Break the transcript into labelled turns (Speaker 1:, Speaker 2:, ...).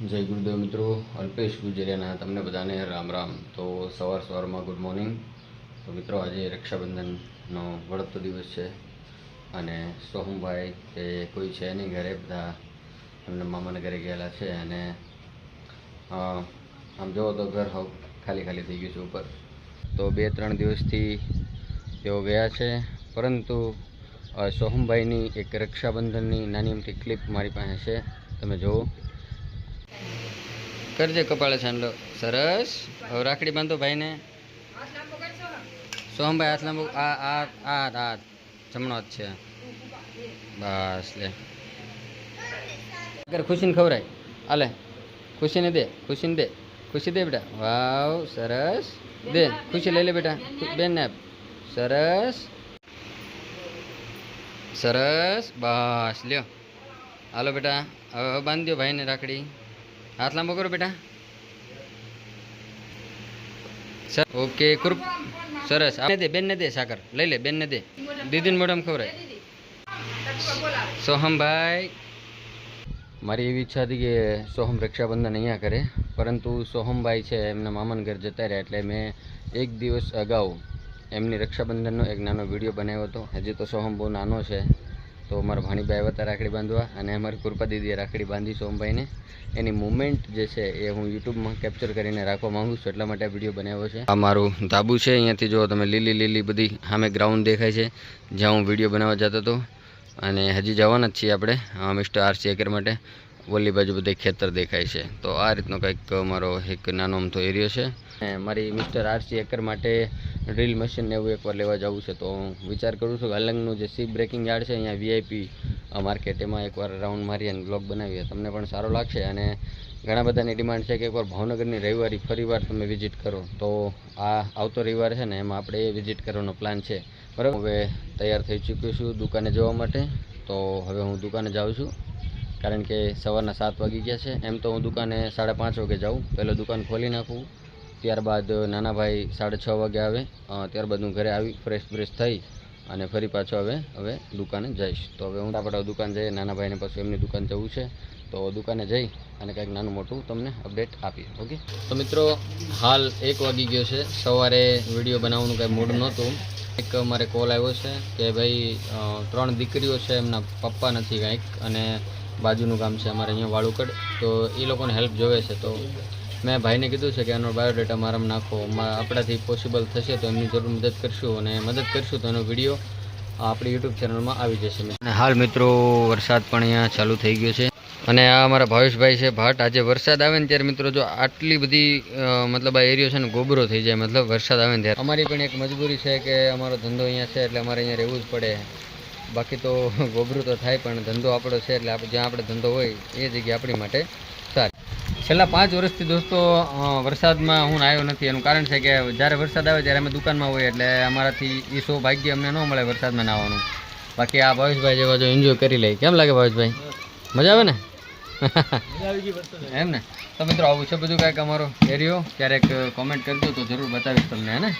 Speaker 1: જય ગુરુદેવ મિત્રો, અલ્પેશ ગુજરિયાના તમને બધાને રામ રામ. તો સવારમાં ગુડ મોર્નિંગ. તો મિત્રો આજે રક્ષાબંધનનો વળતો દિવસ છે અને સોહમભાઈ કે કોઈ છે નહીં ઘરે, બધા એમના મામાના ઘરે ગયેલા છે અને આમ જુઓ તો ઘર ખાલી ખાલી થઈ ગયું છે ઉપર. તો 2-3 દિવસથી તેઓ ગયા છે, પરંતુ સોહમભાઈની એક રક્ષાબંધનની નાની અમથી ક્લિપ મારી પાસે છે, તમે જુઓ. કરજે કપાળે છાંડલો, સરસ. હવે રાખડી બાંધો ભાઈને. સોહમભાઈ હાથ લાંબો, આ જમણો હાથ છે, બસ લે. અગર ખુશીને ખવરાય, આલે ખુશીને દે, ખુશીને દે, ખુશી દે બેટા. વાવ, સરસ. દે ખુશી, લઈ લે બેટા, બેન ને આપ. સરસ સરસ, બસ લ્યો. હાલો બેટા, હવે બાંધી દો ભાઈને રાખડી. હાથ લાંબો કરો બેટા. ઓકે, કૃપ, સરસ. દે બેનને દે, સાકર લઈ લે, બેનને દે, દીદીને મોઢામાં ખવરાય. સોહમભાઈ, મારી એવી ઈચ્છા હતી કે સોહમ રક્ષાબંધન અહીંયા કરે, પરંતુ સોહમભાઈ છે એમના મામાના ઘર જતા રહ્યા, એટલે મેં એક દિવસ અગાઉ એમની રક્ષાબંધનનો એક નાનો વિડીયો બનાવ્યો હતો. હજી તો સોહમ બહુ નાનો છે, તો મારા ભાણીભાઈ આવ્યા હતા રાખડી બાંધવા, અને અમારી કૃપા દીદીએ રાખડી બાંધી સોહમભાઈને. એની મુમેન્ટ જે છે એ હું યુટ્યુબમાં કેપ્ચર કરીને રાખવા માગું છું, એટલા માટે વિડીયો બનાવ્યો છે. આ મારું ધાબુ છે, અહીંયાથી જો તમે લીલી લીલી બધી સામે ગ્રાઉન્ડ દેખાય છે, જ્યાં હું વિડીયો બનાવવા જતો હતો. અને હજી જવાના જ છીએ આપણે મિસ્ટર RC એકર માટે. ઓલી બાજુ બધે ખેતર દેખાય છે. તો આ રીતનો કંઈક મારો એક નાનો અમથો એરિયો છે. મારી મિસ્ટર RC એકર માટે ડ્રીલ મશીન ને એવું એકવાર લેવા જવું છે, તો હું વિચાર કરું છું કે અલંગનું જે સી બ્રેકિંગ યાર્ડ છે અહીંયા VIP માર્કેટ, એમાં એકવાર રાઉન્ડ મારી અને બ્લોગ બનાવીએ, તમને પણ સારો લાગશે. અને ઘણા બધાની ડિમાન્ડ છે કે એકવાર ભાવનગરની રવિવારે ફરીવાર તમે વિઝિટ કરો, તો આ આવતો રવિવાર છે ને એમાં આપણે એ વિઝિટ કરવાનો પ્લાન છે, બરાબર. હવે તૈયાર થઈ ચૂક્યો છું દુકાને જવા માટે, તો હવે હું દુકાને જાઉં છું, કારણ કે સવારના 7 વાગી ગયા છે. એમ તો હું દુકાને 5:30 વાગે જાઉં, પહેલાં દુકાન ખોલી નાખું, ત્યારબાદ નાના ભાઈ 6:30 વાગે આવે, ત્યારબાદ હું ઘરે આવી ફ્રેશ થઈ અને ફરી પાછો હવે દુકાને જઈશ. તો હવે હું આપણે દુકાન જઈએ, નાના ભાઈને પછી એમની દુકાન જવું છે, તો દુકાને જઈ અને કંઈક નાનું મોટું તમને અપડેટ આપીએ. ઓકે, તો મિત્રો હાલ 1 વાગી ગયો છે. સવારે વિડીયો બનાવવાનું કાંઈ મૂડ નહોતું. એક મારે કોલ આવ્યો છે કે ભાઈ 3 દીકરીઓ છે, એમના પપ્પા નથી કાંઈક, અને બાજુનું ગામ છે અમારે અહીંયા વાળુકડ, તો એ લોકોને હેલ્પ જોવે છે. તો મેં ભાઈને કીધું છે કે એનો બાયોડેટા મારામાં નાખો, આપણાથી પોસિબલ થશે તો એમની જરૂર મદદ કરશું, અને મદદ કરશું તો એનો વિડીયો આપણી યુટ્યુબ ચેનલમાં આવી જશે. અને હાલ મિત્રો વરસાદ પણ અહીંયા ચાલુ થઈ ગયો છે, અને આ અમારા ભાવેશભાઈ છે ભાટ. આજે વરસાદ આવે ને ત્યારે મિત્રો જો આટલી બધી મતલબ આ એરિયો છે ને ગોબરો થઈ જાય, મતલબ વરસાદ આવે ને ત્યારે. અમારી પણ એક મજબૂરી છે કે અમારો ધંધો અહીંયા છે, એટલે અમારે અહીંયા રહેવું જ પડે. બાકી તો ગોબરું તો થાય, પણ ધંધો આપણો છે, એટલે જ્યાં આપણે ધંધો હોય એ જગ્યા આપણી માટે સારી. છેલ્લા 5 વર્ષથી દોસ્તો વરસાદમાં હું આવ્યો નથી. એનું કારણ છે કે જ્યારે વરસાદ આવે ત્યારે અમે દુકાનમાં હોઈએ, એટલે અમારાથી એ સૌભાગ્ય અમને ન મળે વરસાદમાં નાવાનું. બાકી આ ભાવેશભાઈ જેવા જો એન્જોય કરી લે. કેમ લાગે ભાવેશભાઈ? મજા આવે ને? એમ ને? તો મિત્રો આવું છે બધું કાંઈક અમારો એરિયો. ક્યારેક કોમેન્ટ કરજો તો જરૂર બતાવીશ તમને, હે ને?